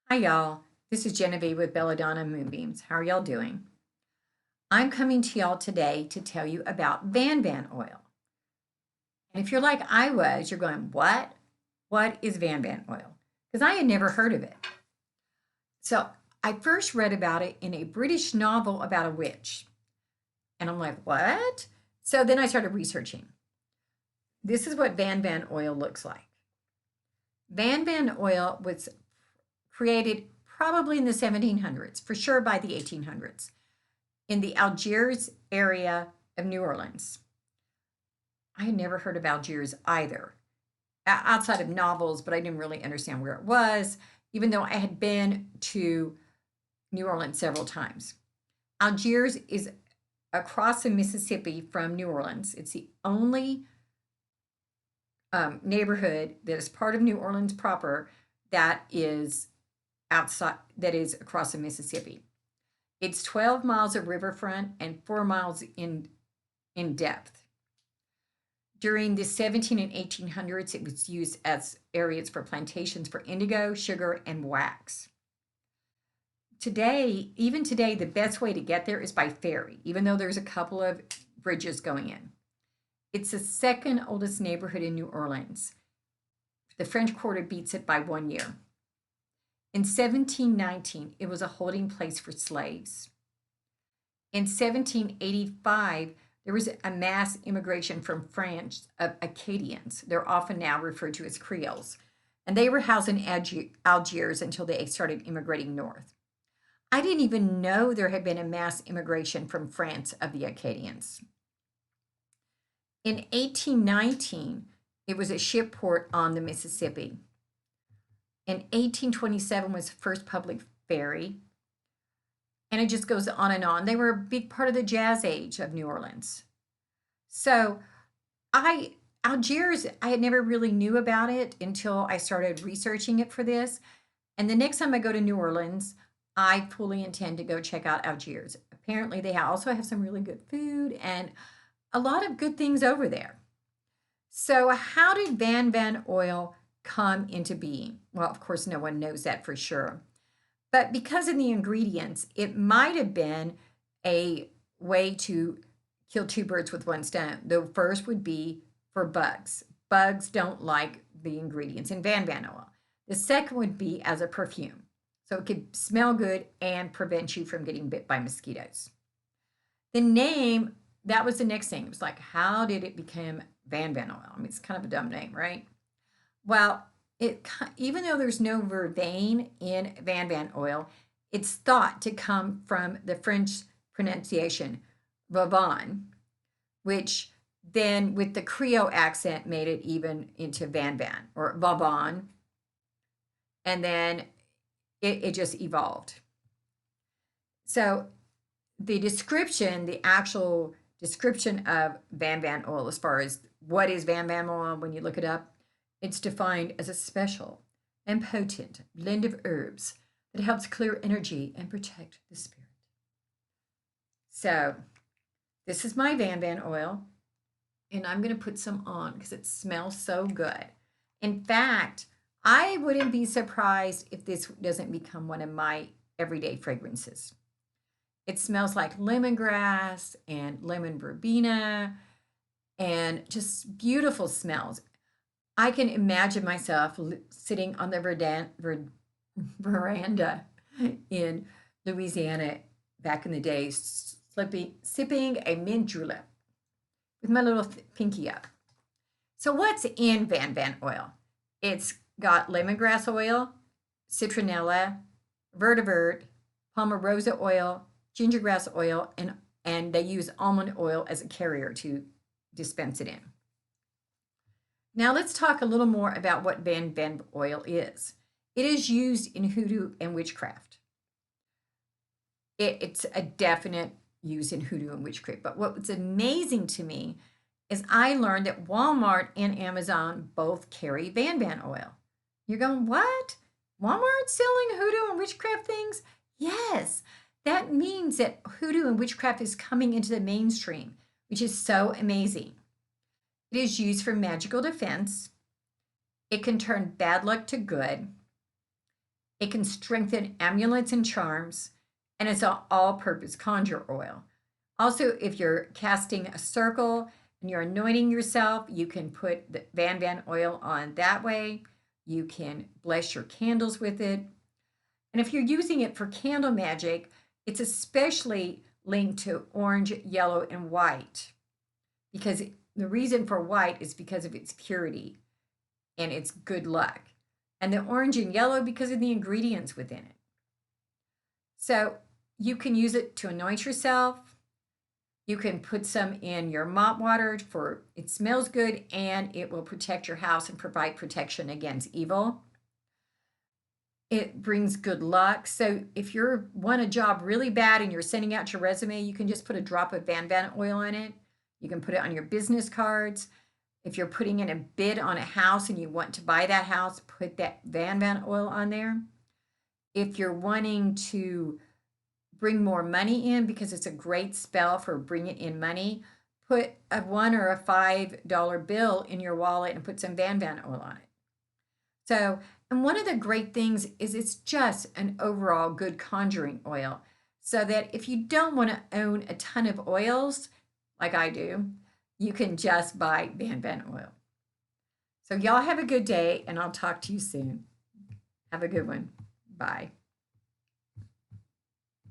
Hi, y'all. This is Genevieve with Belladonna Moonbeams. How are y'all doing? I'm coming to y'all today to tell you about Van oil. And if you're like I was, you're going, what? What is Van oil? Because I had never heard of it. So I first read about it in a British novel about a witch. And I'm like, what? So then I started researching. This is what Van oil looks like. Van oil was created probably in the 1700s, for sure by the 1800s, in the Algiers area of New Orleans. I had never heard of Algiers either, outside of novels, but I didn't really understand where it was, even though I had been to New Orleans several times. Algiers is across the Mississippi from New Orleans. It's the only neighborhood that is part of New Orleans proper that is that is across the Mississippi. It's 12 miles of riverfront and 4 miles in depth. During the 17 and 1800s, it was used as areas for plantations for indigo, sugar, and wax. Even today, the best way to get there is by ferry, even though there's a couple of bridges going in. It's the second oldest neighborhood in New Orleans. The French Quarter beats it by 1 year. In 1719, it was a holding place for slaves. In 1785, there was a mass immigration from France of Acadians. They're often now referred to as Creoles. And they were housed in Algiers until they started immigrating north. I didn't even know there had been a mass immigration from France of the Acadians. In 1819, it was a ship port on the Mississippi. In 1827 was the first public ferry. And it just goes on and on. They were a big part of the jazz age of New Orleans. So Algiers, I had never really knew about it until I started researching it for this. And the next time I go to New Orleans, I fully intend to go check out Algiers. Apparently, they also have some really good food and a lot of good things over there. So, how did Van oil come into being? Well, of course, no one knows that for sure. But because of the ingredients, it might have been a way to kill two birds with one stone. The first would be for bugs. Bugs don't like the ingredients in Van oil. The second would be as a perfume. So it could smell good and prevent you from getting bit by mosquitoes. The name, that was the next thing. It was like, how did it become Van oil? I mean, it's kind of a dumb name, right? Well, even though there's no vervain in Van oil, it's thought to come from the French pronunciation Vavon, which then with the Creole accent made it even into Van or Vavon. And then it just evolved. So the actual description of Van oil, as far as what is Van oil when you look it up, it's defined as a special and potent blend of herbs that helps clear energy and protect the spirit. So this is my Van oil, and I'm going to put some on because it smells so good. In fact, I wouldn't be surprised if this doesn't become one of my everyday fragrances. It smells like lemongrass and lemon verbena and just beautiful smells. I can imagine myself sitting on the veranda in Louisiana back in the day, sipping a mint julep with my little pinky up. So what's in Van oil? It's got lemongrass oil, citronella, vetiver, palmarosa oil, gingergrass oil, and they use almond oil as a carrier to dispense it in. Now let's talk a little more about what Van oil is. It is used in hoodoo and witchcraft. It's a definite use in hoodoo and witchcraft. But what's amazing to me is I learned that Walmart and Amazon both carry Van oil. You're going, what? Walmart's selling hoodoo and witchcraft things? Yes. That means that hoodoo and witchcraft is coming into the mainstream, which is so amazing. It is used for magical defense. It can turn bad luck to good. It can strengthen amulets and charms, and it's an all-purpose conjure oil. Also, if you're casting a circle and you're anointing yourself, you can put the Van oil on that way. You can bless your candles with it. And if you're using it for candle magic, it's especially linked to orange, yellow, and white, because the reason for white is because of its purity and its good luck. And the orange and yellow because of the ingredients within it. So you can use it to anoint yourself. You can put some in your mop water for it smells good and it will protect your house and provide protection against evil. It brings good luck. So if you want a job really bad and you're sending out your resume, you can just put a drop of Van oil in it. You can put it on your business cards. If you're putting in a bid on a house and you want to buy that house, put that Van oil on there. If you're wanting to bring more money in, because it's a great spell for bringing in money, put a $1 or a $5 bill in your wallet and put some Van oil on it. So, and one of the great things is it's just an overall good conjuring oil. So that if you don't want to own a ton of oils, like I do, you can just buy Van oil. So y'all have a good day, and I'll talk to you soon. Have a good one. Bye.